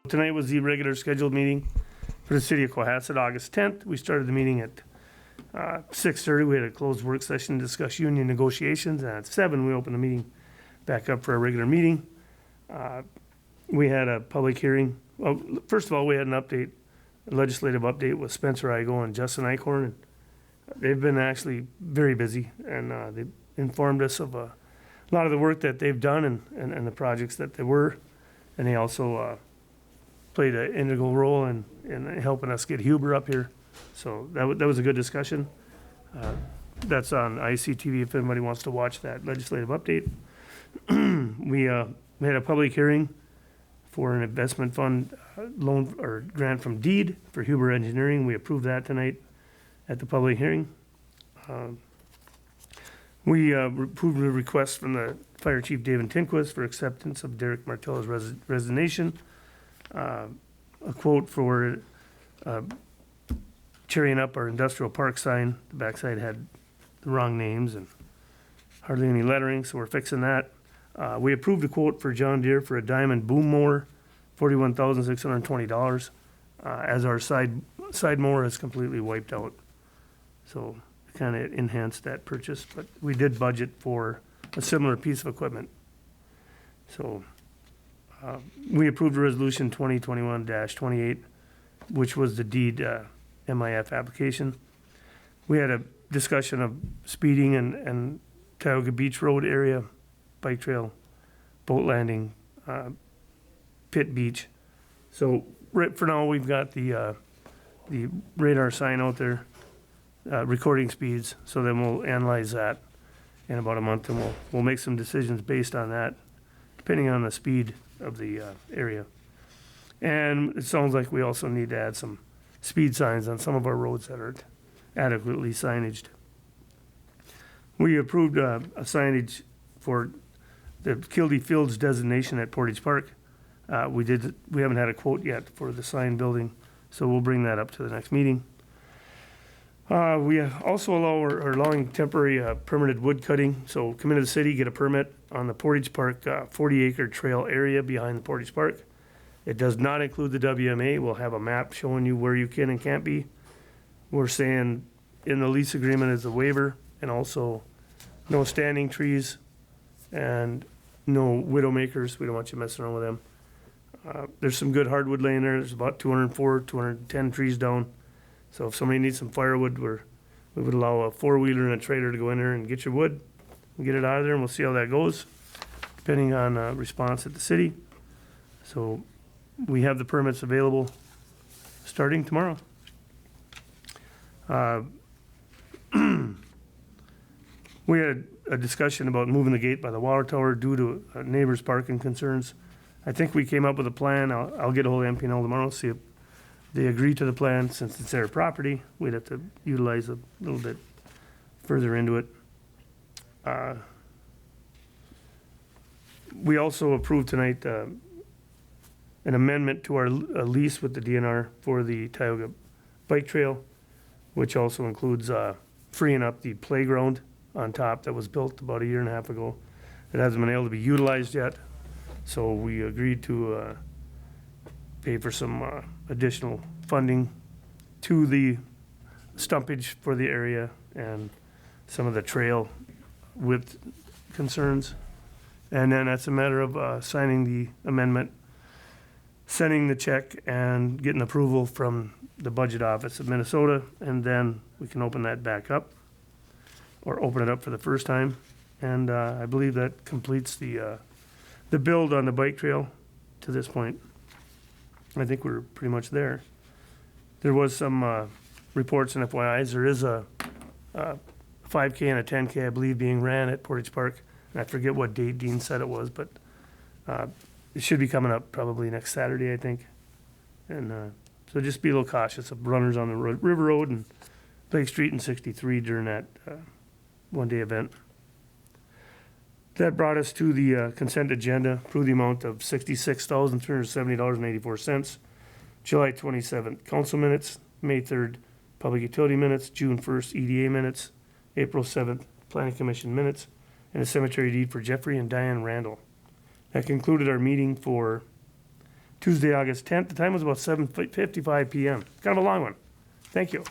Tonight was the regular scheduled meeting for the city of Cohasset, August 10th. We started the meeting at 6:30. We had a closed work session to discuss union negotiations, and at 7 we opened the meeting back up for a regular meeting. We had a public hearing. Well, first of all, we had an update, a legislative update with Spencer Igo and Justin Eichhorn. And they've been actually very busy, and they informed us of a lot of the work that they've done and the projects that they were. And they also played an integral role in helping us get Huber up here. So that was a good discussion. That's on ICTV if anybody wants to watch that legislative update. We had a public hearing for an investment fund loan or grant from Deed for Huber Engineering. We approved that tonight at the public hearing. We approved a request from the Fire Chief David Tinquist for acceptance of Derek Martello's resignation. A quote for cheering up our industrial park sign. The backside had the wrong names and hardly any lettering, so we're fixing that. We approved a quote for John Deere for a diamond boom mower, $41,620, as our side mower is completely wiped out. So it kind of enhanced that purchase, but we did budget for a similar piece of equipment. So we approved resolution 2021-28, which was the deed MIF application. We had a discussion of speeding and Tioga Beach Road area, bike trail, boat landing, pit beach. So right for now, we've got the radar sign out there, recording speeds. So then we'll analyze that in about a month, and we'll make some decisions based on that, depending on the speed of the area. And it sounds like we also need to add some speed signs on some of our roads that aren't adequately signaged. We approved a signage for the Kildy Fields designation at Portage Park. We haven't had a quote yet for the sign building, so we'll bring that up to the next meeting. We also are allowing temporary permitted wood cutting. So come into the city, get a permit on the Portage Park 40-acre trail area behind the Portage Park. It does not include the WMA. We'll have a map showing you where you can and can't be. We're saying in the lease agreement is a waiver, and also no standing trees and no widowmakers. We don't want you messing around with them. There's some good hardwood laying there. There's about 204, 210 trees down. So if somebody needs some firewood, we would allow a four-wheeler and a trailer to go in there and get your wood and get it out of there, and we'll see how that goes, depending on response at the city. So we have the permits available starting tomorrow. We had a discussion about moving the gate by the water tower due to neighbors' parking concerns. I think we came up with a plan. I'll get a hold of MPNL tomorrow, see if they agree to the plan. Since it's their property, we'd have to utilize a little bit further into it. We also approved tonight an amendment to our lease with the DNR for the Tioga Bike Trail, which also includes freeing up the playground on top that was built about 1.5 years ago. It hasn't been able to be utilized yet, so we agreed to pay for some additional funding to the stumpage for the area and some of the trail width concerns. And then that's a matter of signing the amendment, sending the check, and getting approval from the budget office of Minnesota, and then we can open that back up, or open it up for the first time. And I believe that completes the build on the bike trail to this point. I think we're pretty much there. There was some reports and FYIs. There is a 5K and a 10K, I believe, being ran at Portage Park. And I forget what date Dean said it was, but it should be coming up probably next Saturday, I think. And so just be a little cautious of runners on the River Road and Lake Street and 63 during that one-day event. That brought us to the consent agenda. Approve the amount of $66,370.84. July 27th, council minutes. May 3rd, public utility minutes. June 1st, EDA minutes. April 7th, planning commission minutes. And a cemetery deed for Jeffrey and Diane Randall. That concluded our meeting for Tuesday, August 10th. The time was about 7:55 PM. Kind of a long one. Thank you.